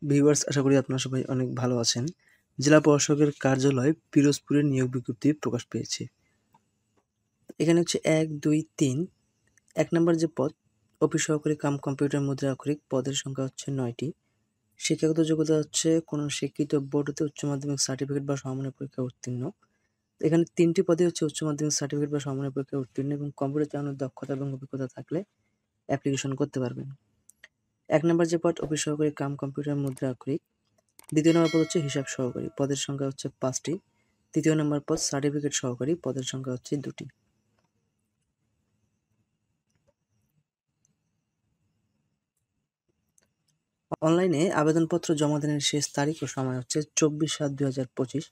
Viewers, আশা করি আপনারা সবাই অনেক ভালো আছেন। জেলা প্রশাসকের কার্যালয় পিরোজপুরে নিয়োগ বিজ্ঞপ্তি প্রকাশ পেয়েছে। এখানে হচ্ছে ১, ২, ৩ ১ নম্বর যে পদ, অফিস সহকারী কাম কম্পিউটার মুদ্রা আক্ষরিক, পদের সংখ্যা হচ্ছে ৯টি। শিক্ষাগত যোগ্যতা হচ্ছে কোনো স্বীকৃত বোর্ড হতে উচ্চ মাধ্যমিক সার্টিফিকেট বা সমমানের পরীক্ষায় উত্তীর্ণ। এখানে ৩টি পদে হচ্ছে উচ্চ মাধ্যমিক সার্টিফিকেট বা সমমানের পরীক্ষায় উত্তীর্ণ এবং কম্পিউটার চালানোর দক্ষতা এবং অভিজ্ঞতা থাকলে অ্যাপ্লিকেশন করতে পারবেন। ১ নম্বর যে পদ, অফিস সহকারী কাম কম্পিউটার মুদ্রা আক্ষরিক। ২য় নম্বর পদ হচ্ছে হিসাব সহকারী, পদের সংখ্যা হচ্ছে ৫টি। ৩য় নম্বর পদ সার্টিফিকেট সহকারী, পদের সংখ্যা হচ্ছে ২টি। অনলাইনে আবেদনপত্র জমা দানের শেষ তারিখ ও সময় হচ্ছে ২৪/৭/২০২৫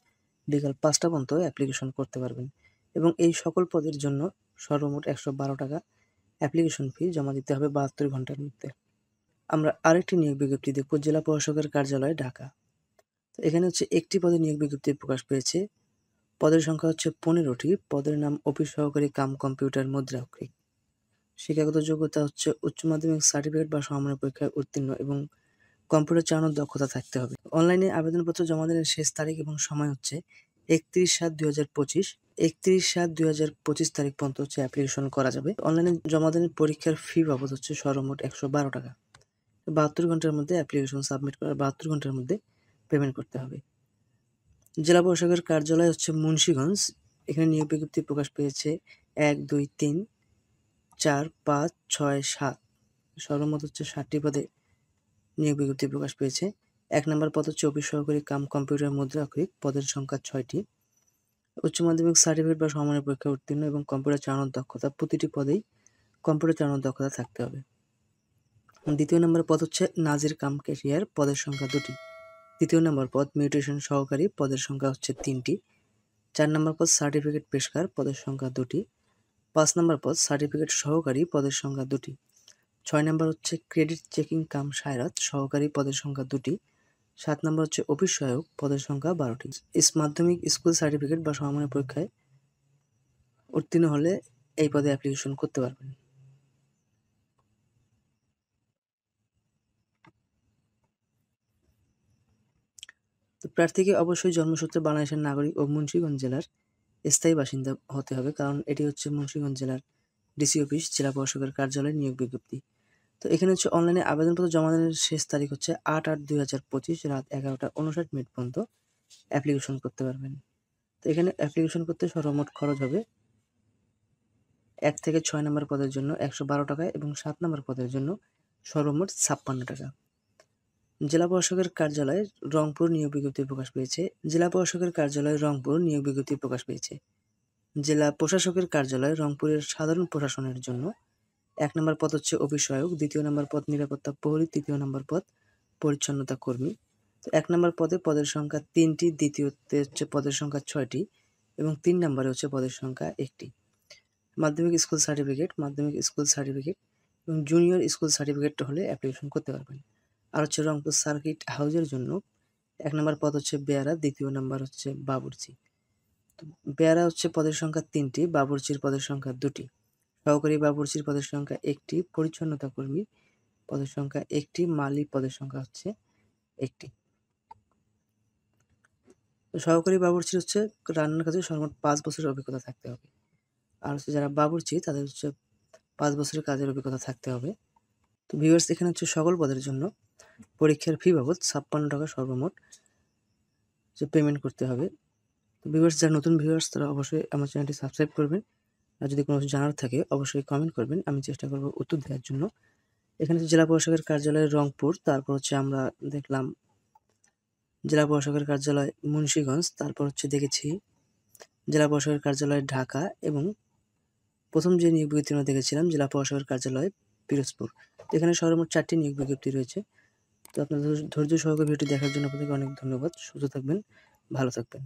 বিকাল ৫টা পর্যন্ত অ্যাপ্লিকেশন করতে পারবেন এবং এই সকল পদের জন্য সর্বমোট ১১২ টাকা অ্যাপ্লিকেশন ফি জমা দিতে হবে ৭২ ঘন্টার মধ্যে। আমরা আরেকটি নিয়োগ বিজ্ঞপ্তি দেখব, জেলা প্রশাসকের কার্যালয়, ঢাকা। তো এখানে হচ্ছে একটি পদে নিয়োগ বিজ্ঞপ্তি প্রকাশ পেয়েছে। পদের সংখ্যা হচ্ছে ১৫টি। পদের নাম অফিস সহকারী কাম কম্পিউটার মুদ্রা আক্ষরিক। শিক্ষাগত যোগ্যতা হচ্ছে উচ্চ মাধ্যমিক সার্টিফিকেট বা সমমানের পরীক্ষায় উত্তীর্ণ এবং কম্পিউটার চালানোর দক্ষতা থাকতে হবে। অনলাইনে আবেদনপত্র জমা দেওয়ার শেষ তারিখ এবং সময় হচ্ছে ৩১/৭/২০২৫। ৩১/৭/২০২৫ তারিখ পর্যন্ত হচ্ছে অ্যাপ্লিকেশন করা যাবে। অনলাইনে জমা দেওয়ার পরীক্ষার ফি বাবদ হচ্ছে সর্বমোট ১১২ টাকা। ৭২ ঘন্টার মধ্যে অ্যাপ্লিকেশন সাবমিট করার ৭২ ঘন্টার মধ্যে পেমেন্ট করতে হবে। জেলা প্রশাসকের কার্যালয় হচ্ছে মুন্সিগঞ্জ। এখানে নিয়োগ বিজ্ঞপ্তি প্রকাশ পেয়েছে ১, ২, ৩, ৪, ৫, ৬, ৭ সর্বমোট হচ্ছে ৭টি পদে নিয়োগ বিজ্ঞপ্তি প্রকাশ পেয়েছে। ১ নম্বর পদ হচ্ছে অফিস সহকারী কাম কম্পিউটার মুদ্রা আক্ষরিক, পদের সংখ্যা ৬টি। উচ্চ মাধ্যমিক সার্টিফিকেট বা সমমানের পরীক্ষায় উত্তীর্ণ এবং কম্পিউটার চালানোর দক্ষতা, প্রতিটি পদেই কম্পিউটার চালানোর দক্ষতা থাকতে হবে। ২য় নম্বর পদ হচ্ছে নাজির কাম ক্যাশিয়ার, পদের সংখ্যা ২টি। ৩য় নম্বর পদ মিউটেশন সহকারী, পদের সংখ্যা হচ্ছে ৩টি। ৪ নম্বর পদ সার্টিফিকেট পেশকার, পদের সংখ্যা ২টি। ৫ নম্বর পদ সার্টিফিকেট সহকারী, পদের সংখ্যা ২টি। ৬ নম্বর হচ্ছে ক্রেডিট চেকিং কাম সায়রাত সহকারী, পদের সংখ্যা ২টি। ৭ নম্বর হচ্ছে অফিস সহায়ক, পদের সংখ্যা ১২টি। মাধ্যমিক স্কুল সার্টিফিকেট বা সমমানের পরীক্ষায় উত্তীর্ণ হলে এই পদে অ্যাপ্লিকেশন করতে পারবেন। তো প্রার্থীকে অবশ্যই জন্মসূত্রে বাংলাদেশের নাগরিক ও মুন্সিগঞ্জ জেলার স্থায়ী বাসিন্দা হতে হবে, কারণ এটি হচ্ছে মুন্সিগঞ্জ জেলার ডিসি অফিস, জেলা প্রশাসকের কার্যালয় নিয়োগ বিজ্ঞপ্তি। তো এখানে হচ্ছে অনলাইনে আবেদনপত্র জমা দেওয়ার শেষ তারিখ হচ্ছে ৮/৮/২০২৫ রাত ১১টা ৫৯ মিনিট পর্যন্ত অ্যাপ্লিকেশন করতে পারবেন। তো এখানে অ্যাপ্লিকেশন করতে সর্বমোট খরচ হবে ১ থেকে ৬ নম্বর পদের জন্য ১১২ টাকা এবং ৭ নম্বর পদের জন্য সর্বমোট ৫৬ টাকা। জেলা প্রশাসকের কার্যালয়, রংপুর নিয়োগ বিজ্ঞপ্তি প্রকাশ পেয়েছে। জেলা প্রশাসকের কার্যালয়, রংপুর নিয়োগ বিজ্ঞপ্তি প্রকাশ পেয়েছে। জেলা প্রশাসকের কার্যালয়, রংপুরের সাধারণ প্রশাসনের জন্য ১ নম্বর পদ হচ্ছে অফিস সহায়ক, ২য় নম্বর পদ নিরাপত্তা প্রহরী, ৩য় নম্বর পদ পরিচ্ছন্নতা কর্মী। তো ১ নম্বর পদে পদের সংখ্যা ৩টি, দ্বিতীয়তে হচ্ছে পদের সংখ্যা ৬টি এবং ৩ নম্বরে হচ্ছে পদের সংখ্যা ১টি। মাধ্যমিক স্কুল সার্টিফিকেট এবং জুনিয়র স্কুল সার্টিফিকেট হলে অ্যাপ্লিকেশন করতে পারবেন। আর হচ্ছে রংপুর সার্কিট হাউজের জন্য ১ নম্বর পদ হচ্ছে বেয়ারা, ২য় নম্বর হচ্ছে বাবুর্চি। তো বেয়ারা হচ্ছে পদের সংখ্যা ৩টি, বাবুর্চির পদের সংখ্যা ২টি। সহকারী বাবুর্চির পদের সংখ্যা ১টি, পরিচ্ছন্নতা কর্মী পদের সংখ্যা ১টি, মালি পদের সংখ্যা হচ্ছে ১টি। তো সহকারী বাবুর্চির হচ্ছে রান্নার কাজে সর্বমোট ৫ বছরের অভিজ্ঞতা থাকতে হবে। আর হচ্ছে যারা বাবুর্চি তাদের হচ্ছে ৫ বছরের কাজের অভিজ্ঞতা থাকতে হবে। তো ভিউয়ার্স, এখানে হচ্ছে সকল পদের জন্য পরীক্ষার ফি বাবদ ৫৬ টাকা সর্বমোট যে পেমেন্ট করতে হবে। তো ভিউয়ার্স, যারা নতুন ভিউয়ার্স তারা অবশ্যই আমার চ্যানেলটি সাবস্ক্রাইব করবেন। আর যদি কোনো কিছু জানার থাকে অবশ্যই কমেন্ট করবেন, আমি চেষ্টা করব উত্তর দেওয়ার জন্য। এখানে জেলা প্রশাসকের কার্যালয় রংপুর, তারপর হচ্ছে আমরা দেখলাম জেলা প্রশাসকের কার্যালয় মুন্সিগঞ্জ, তারপর হচ্ছে দেখেছি জেলা প্রশাসকের কার্যালয় ঢাকা এবং প্রথম যে নিয়োগ বিজ্ঞপ্তি আমরা দেখেছিলাম জেলা প্রশাসকের কার্যালয় পিরোজপুর। তো এখানে সর্বমোট ৪টি নিয়োগ বিজ্ঞপ্তি রয়েছে। তো আপনাদের ধৈর্য সহকারে ভিডিওটি দেখার জন্য আপনাদেরকে অনেক ধন্যবাদ। সুস্থ থাকবেন, ভালো থাকবেন।